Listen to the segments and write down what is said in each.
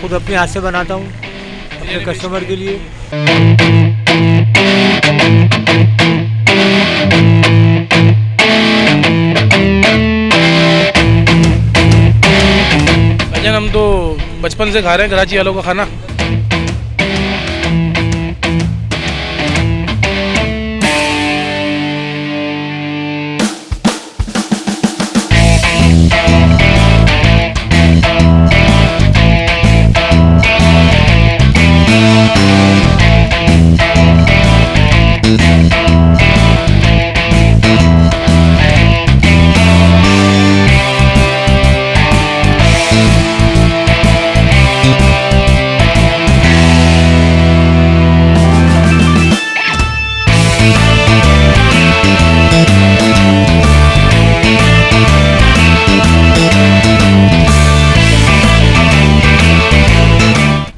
खुद अपने हाथ से बनाता हूँ अपने कस्टमर के लिए। भाईजान हम तो बचपन से खा रहे हैं कराची वालों का खाना।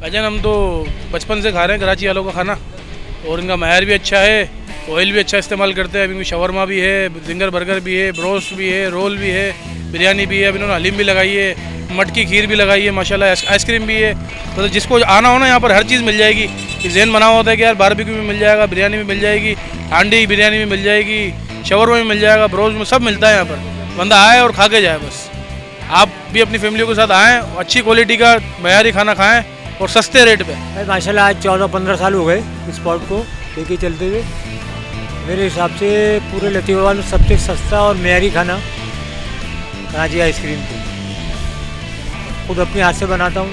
भाईजान हम तो बचपन से खा रहे हैं कराची वालों का खाना और इनका मैर भी अच्छा है, ऑयल भी अच्छा इस्तेमाल करते हैं। अभी इनकी शवरमा भी है, जिंगर बर्गर भी है, ब्रोस्ट भी है, रोल भी है, बिरयानी भी है, अभी इन्होंने हलीम भी लगाई है, मटकी खीर भी लगाई है, माशाल्लाह आइसक्रीम भी है। तो जिसको आना हो ना यहाँ पर हर चीज़ मिल जाएगी। कि जहन बना होता है कि यार बारबेक्यू भी मिल जाएगा, बिरयानी भी मिल जाएगी, हांडी बिरयानी भी मिल जाएगी, शवरमा भी मिल जाएगा, ब्रोस्ट में सब मिलता है यहाँ पर। बंदा आए और खा के जाए बस। आप भी अपनी फैमिली के साथ आएँ, अच्छी क्वालिटी का मयारी खाना खाएँ और सस्ते रेट पे। माशाल्लाह आज 14-15 साल हो गए इस स्पॉट को लेके चलते हुए। मेरे हिसाब से पूरे लतीफ़ाबाद में सबसे सस्ता और मेयारी खाना कराची आइसक्रीम थी। खुद अपने हाथ से बनाता हूँ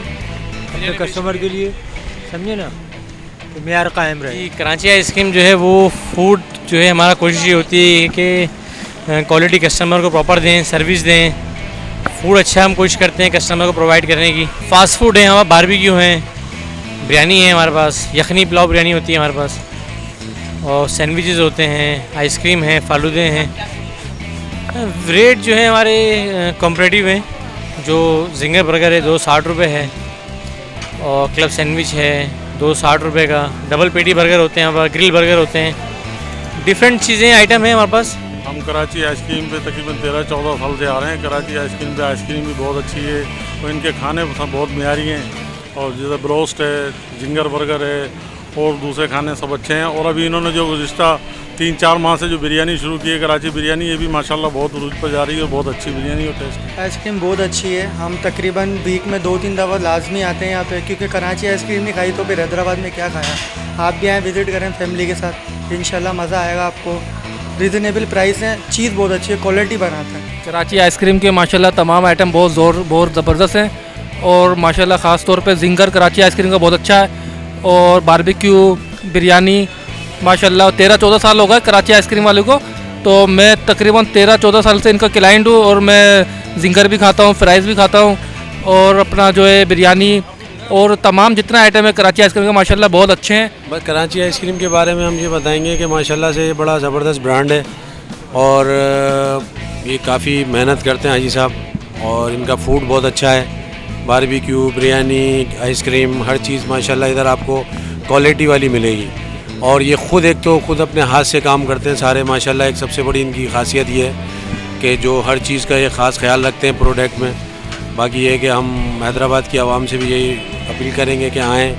अपने कस्टमर के लिए, समझे ना, तो मेयार कायम रहे। कराची आइसक्रीम जो है वो फूड जो है हमारा कोशिश ये होती है कि क्वालिटी कस्टमर को प्रॉपर दें, सर्विस दें, फूड अच्छा हम कोशिश करते हैं कस्टमर को प्रोवाइड करने की। फास्ट फूड है हमारा, बारबेक्यू है, बिरयानी है हमारे पास, यखनी पुलाव बिरयानी होती है हमारे पास, और सैंडविचेस होते हैं, आइसक्रीम है, फालूदे हैं। रेट जो है हमारे कॉम्परेटिव हैं। जो जिंगर बर्गर है 260 रुपये है, और क्लब सैंडविच है 260 रुपये का, डबल पेटी बर्गर होते हैं हमारे पास, ग्रिल बर्गर होते हैं, डिफरेंट चीज़ें आइटम है हमारे पास। हम कराची आइसक्रीम पे तकरीबन 13-14 साल से आ रहे हैं। कराची आइसक्रीम पे आइसक्रीम भी बहुत अच्छी है और इनके खाने बहुत मियारी हैं। और जैसे ब्रोस्ट है, जिंगर बर्गर है और दूसरे खाने सब अच्छे हैं। और अभी इन्होंने जो गुज़िश्ता 3-4 माह से जो बिरयानी शुरू की है कराची बिरयानी, ये भी माशाल्लाह बहुत रूज पर जा रही है, बहुत अच्छी बिरयानी और टेस्ट। आइसक्रीम बहुत अच्छी है। हम तकरीबन वीक में 2-3 दफ़ा लाजमी आते हैं यहाँ पे, क्योंकि कराची आइसक्रीम नहीं खाई तो फिर हैदराबाद में क्या खाया। आप भी आएँ, विज़िट करें फैमिली के साथ, इंशाल्लाह मज़ा आएगा आपको। रीज़नेबल प्राइस है, चीज़ बहुत अच्छी है, क्वालिटी बनाता है। कराची आइसक्रीम के माशाल्लाह तमाम आइटम बहुत ज़बरदस्त हैं और माशाल्लाह ख़ास तौर पे जिंगर कराची आइसक्रीम का बहुत अच्छा है, और बारबेक्यू बिरयानी माशाल्लाह 13-14 साल हो गए कराची आइसक्रीम वाले को। तो मैं तकरीबन 13-14 साल से इनका क्लाइंट हूँ और मैं जिंगर भी खाता हूँ, फ्राइज़ भी खाता हूँ, और अपना जो है बिरयानी और तमाम जितना आइटम है कराची आइसक्रीम का माशाल्लाह बहुत अच्छे हैं। बस कराची आइसक्रीम के बारे में हम ये बताएंगे कि माशाल्लाह से ये बड़ा ज़बरदस्त ब्रांड है और ये काफ़ी मेहनत करते हैं हाजी साहब, और इनका फूड बहुत अच्छा है। बारबेक्यू, बिरयानी, आइसक्रीम, हर चीज़ माशाल्लाह इधर आपको क्वालिटी वाली मिलेगी। और ये खुद अपने हाथ से काम करते हैं सारे माशाल्लाह। एक सबसे बड़ी इनकी खासियत ये है कि जो हर चीज़ का ये ख़ास ख्याल रखते हैं प्रोडक्ट में। बाकी ये है कि हम हैदराबाद की आवाम से भी यही अपील करेंगे कि आएँ,